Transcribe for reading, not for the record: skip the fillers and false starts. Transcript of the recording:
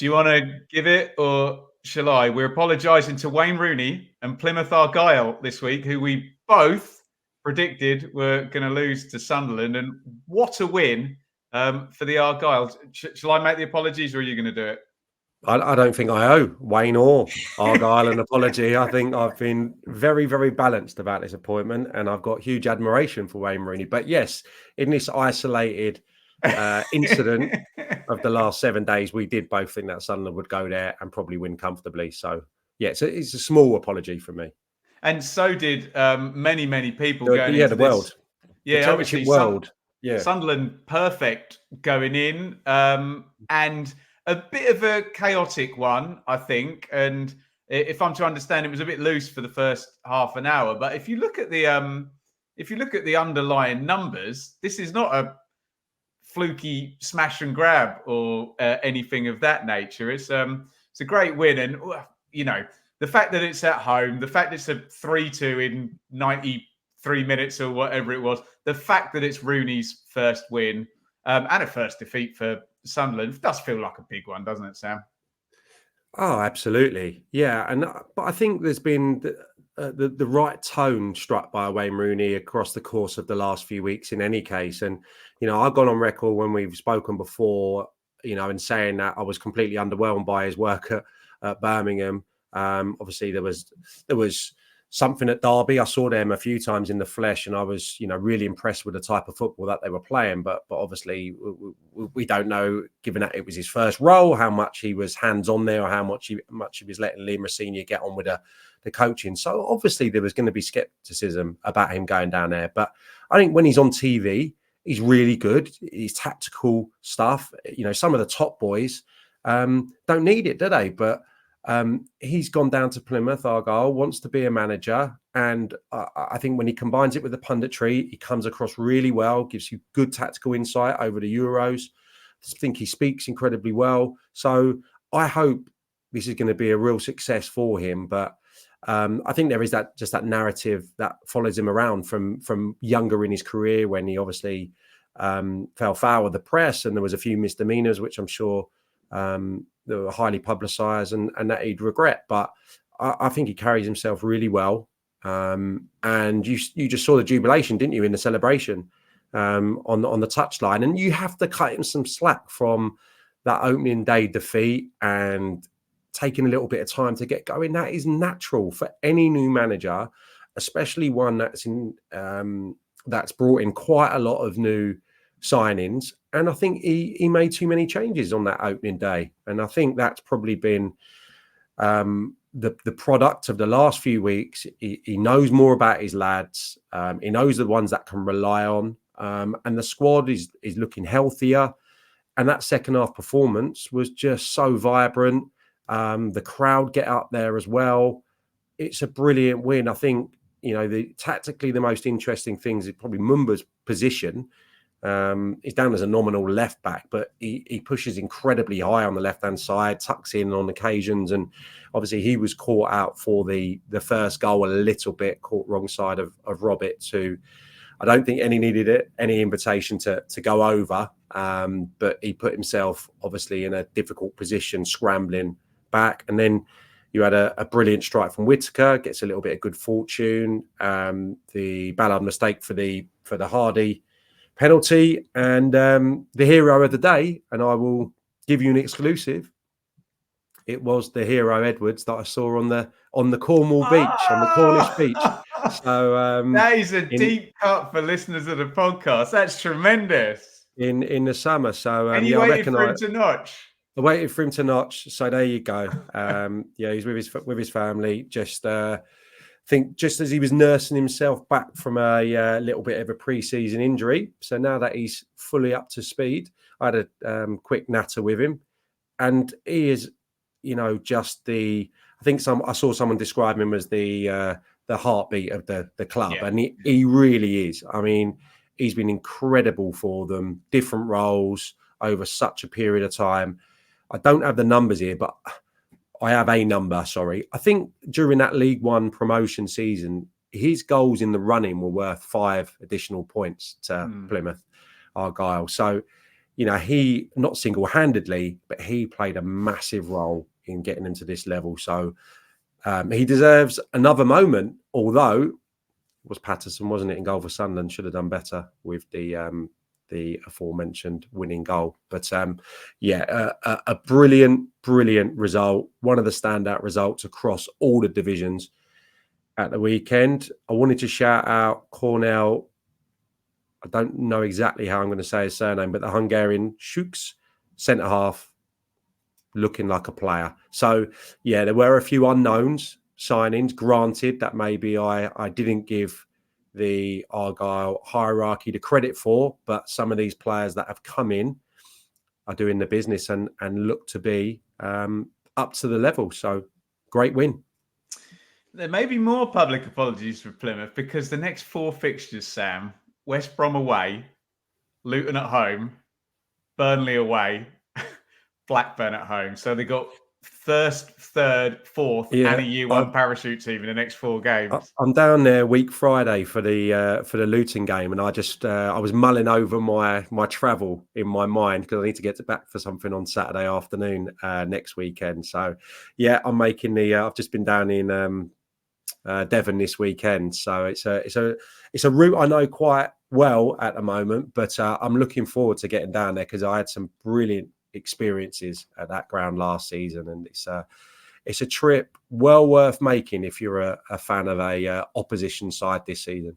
Do you want to give it or shall I? We're apologising to Wayne Rooney and Plymouth Argyle this week, who we both predicted were going to lose to Sunderland. And what a win for the Argyle. Shall I make the apologies or are you going to do it? I don't think I owe Wayne or Argyle an apology. I think I've been very, very balanced about this appointment and I've got huge admiration for Wayne Rooney. But yes, in this isolated incident of the last 7 days, we did both think that Sunderland would go there and probably win comfortably. So, yeah, it's a small apology from me. And so did many, many people going into the this. World. Yeah, the championship world. Sunderland perfect going in. And a bit of a chaotic one, I think. And if I'm to understand, it was a bit loose for the first half an hour. But if you look at the underlying numbers, this is not a fluky smash and grab or anything of that nature. It's a great win, and the fact that it's at home, the fact it's a 3-2 in 93 minutes or whatever it was, the fact that it's Rooney's first win and a first defeat for Sunderland does feel like a big one, doesn't it, Sam? Oh, absolutely, yeah. But I think there's been the right tone struck by Wayne Rooney across the course of the last few weeks in any case. And, I've gone on record when we've spoken before, in saying that I was completely underwhelmed by his work at Birmingham. Obviously there was something at Derby. I saw them a few times in the flesh and I was, really impressed with the type of football that they were playing. But obviously we don't know, given that it was his first role, how much he was hands-on there or how much he was letting Liam Rosenior get on with the coaching. So obviously there was going to be scepticism about him going down there. But I think when he's on TV, he's really good. His tactical stuff, some of the top boys don't need it, do they? But he's gone down to Plymouth Argyle, wants to be a manager. And I think when he combines it with the punditry, he comes across really well, gives you good tactical insight over the Euros. I think he speaks incredibly well. So I hope this is going to be a real success for him. But I think there is that narrative that follows him around from younger in his career when he obviously fell foul of the press and there was a few misdemeanors, which I'm sure they were highly publicised and that he'd regret. But I think he carries himself really well. And you just saw the jubilation, didn't you, in the celebration on the touchline? And you have to cut him some slack from that opening day defeat and taking a little bit of time to get going. That is natural for any new manager, especially one that's brought in quite a lot of new signings. And I think he made too many changes on that opening day. And I think that's probably been the product of the last few weeks. He knows more about his lads. He knows the ones that can rely on. And the squad is looking healthier. And that second half performance was just so vibrant. The crowd get up there as well. It's a brilliant win. I think, tactically the most interesting things is probably Mumba's position. He's down as a nominal left back, but he pushes incredibly high on the left-hand side, tucks in on occasions. And obviously he was caught out for the first goal a little bit, caught wrong side of Roberts, who I don't think needed any invitation to go over. But he put himself obviously in a difficult position, scrambling back. And then you had a brilliant strike from Whittaker, gets a little bit of good fortune. The Ballard mistake for the Hardy penalty, and the hero of the day, and I will give you an exclusive. It was the hero Edwards that I saw on the Cornwall beach, on the Cornish beach. So that is a deep cut for listeners of the podcast. That's tremendous. In the summer, so and you waited for him to notch. I waited for him to notch. So there you go. He's with his family. Just think just as he was nursing himself back from a little bit of a pre-season injury. So now that he's fully up to speed, I had a quick natter with him, and he is, just I saw someone describe him as the heartbeat of the club, and he really is. I mean, he's been incredible for them, different roles over such a period of time. I don't have the numbers here, but I have a number, sorry. I think during that League One promotion season, his goals in the running were worth 5 additional points to Plymouth Argyle. So, he not single-handedly, but he played a massive role in getting them to this level. So he deserves another moment, although it was Patterson, wasn't it, in goal for Sunderland? Should have done better with the aforementioned winning goal. But a brilliant result. One of the standout results across all the divisions at the weekend. I wanted to shout out Cornell. I don't know exactly how I'm going to say his surname, but the Hungarian Schuks, centre half, looking like a player. So, yeah, there were a few unknowns, signings. Granted that maybe I didn't give the Argyle hierarchy the credit for, but some of these players that have come in are doing the business and look to be up to the level. So, great win. There may be more public apologies for Plymouth because the next 4 fixtures, Sam, West Brom away, Luton at home, Burnley away, Blackburn at home. So they got first, third, fourth, and a year one parachute team in the next 4 games. I'm down there week Friday for the Luton game, and I was mulling over my travel in my mind because I need to get back for something on Saturday afternoon next weekend. So yeah, I'm making I've just been down in Devon this weekend, so it's a route I know quite well at the moment, but I'm looking forward to getting down there because I had some brilliant experiences at that ground last season, and it's a trip well worth making if you're a fan of a opposition side this season.